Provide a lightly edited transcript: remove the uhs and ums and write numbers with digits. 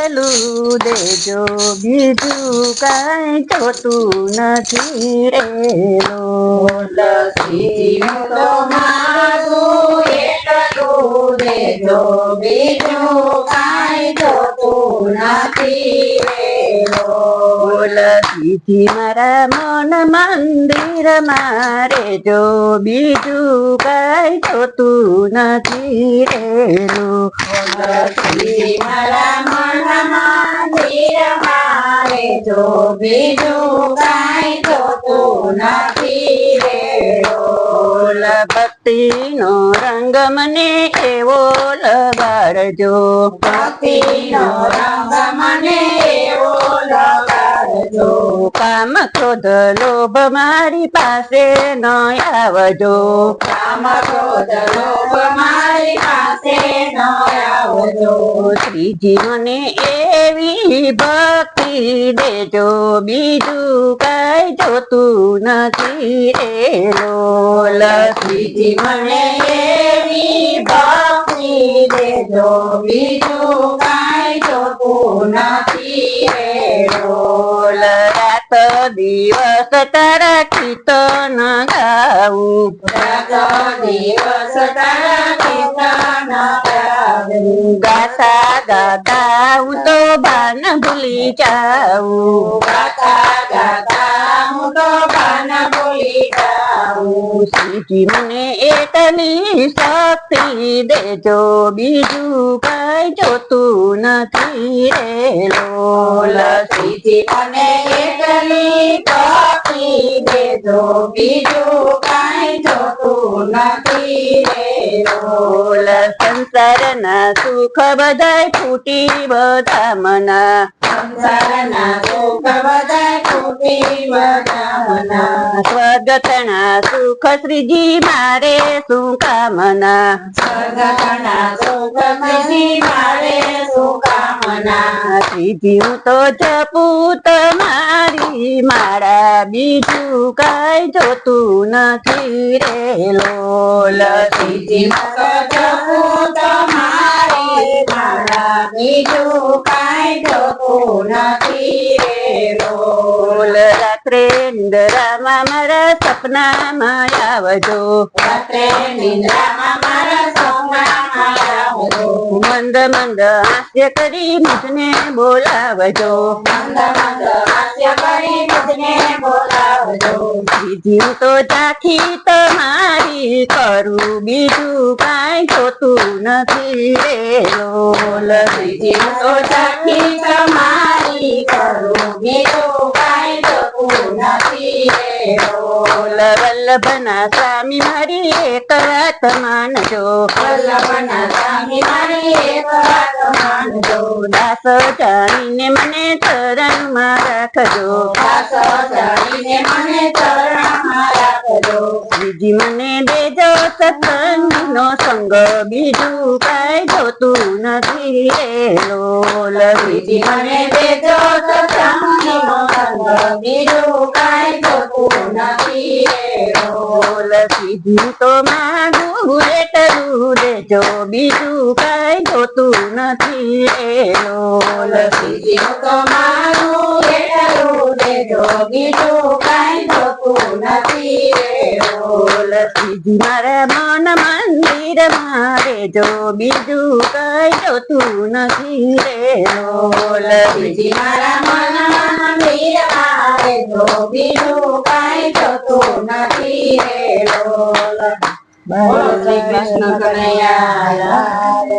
એટલું દેજો બીજું કાંઈ જોતું નથી રે લોલ શ્રીજીનું તો માગું એટલું દેજો બીજું કાંઈ જોતું નથી રે બોલ સીધી મારા મન મંદિર મારે જો બીજું કાંઈ જોતું નથી રેલું શ્રી મારા મનમાં ધીર મારે જો બીજું કાંઈ જોતું નથી રે બોલ ભક્તિનો રંગ મને એવો લગાડજો ભક્તિનો રંગ મને એવો લગાડજો કામ ક્રોધ લોભ મારી પાસે ન આવજો કામ ક્રોધ લોભ મારી પાસે ન આવજો શ્રીજી મને એવી ભક્તિ દેજો બીજું કાંઈ જોતું નથી રે લોલ શ્રીજી મને એવી ભક્તિ દેજો બીજું કાંઈ જોતું નથી રે બોલ રાત દિવસ તારા કીર્તન ગાવું રાત દિવસ તારા કીર્તન ગાવું ગાતા ગાતા હું તો ભાન ભૂલી જાઉં ગાતા ગાતા હું તો ભાન ભૂલી જાઉં શ્રીજી મને એટલી શક્તિ દેજો બીજું કાંઈ જોતું નથી રે લોલ શ્રીજી મને એટલી ભક્તિ દેજો બીજું કાંઈ જોતું નથી રે બોલ સંસારના સુખ બધાય ફૂટી બધા મના સંસારના સુખ બધાય તૂટી બધામના સ્વર્ગતના સુખ શ્રીજી મારે શું કામના સ્વર્ગના સુખ શ્રીજી મારે શું કામના શ્રીજી હું તો જપું તમારી મારા બીજું કાંઈ જોતું નથી રે લોલ શ્રીજી જપું તમારી મારા બીજું કાંઈ જોતું નથી રે બોલ રાત્રે નિંદરામાં મારા સપનામાં આવજો રાત્રે નિંદ્રામાં મારા સપનામાં આવજો મંદ મંદ હાસ્ય કરી મુજને બોલાવજો મંદ મંદ હાસ્ય કરી મુજને બોલાવજો શ્રીજી હું તો ઝાંખી તમારી કરું બીજું કાંઈ જોતું નથી રે લોલ શ્રીજી તો ઝાંખી તમારી કરું બીજું કાંઈ જોતું નથી રે બોલ વલ્લભના સ્વામી મારી એક વાત માનજો વલ્લભના સ્વામી મારી એક વાત માનજો દાસ જાણીને મને ચરણમાં રાખજો દાસ જાણીને મને ચરણમાં રાખજો શ્રીજી મને દેજો સત્સંગનો સંગ બીજું કાંઈ જોતું નથી રે લોલ શ્રીજી મને દેજો સત્સંગનો સંગ બીજું કાંઈ જોતું નથી રે બોલ શ્રીજી તો માગું એટલું દેજો બીજું કાંઈ જોતું નથી રે લોલ શ્રીજી તો મારું એટલું દેજો બીજું કાંઈ જોતું નથી રે બોલ શ્રીજી મારા મન મંદિર મારે જો બીજું કાંઈ જોતું નથી રે લોલ શ્રીજી મારા મનમાં મંદિરમાં રહેજો બીજું કાંઈ જોતું નથી રે લોલ. બોલો શ્રી કૃષ્ણ કનૈયા લાલ.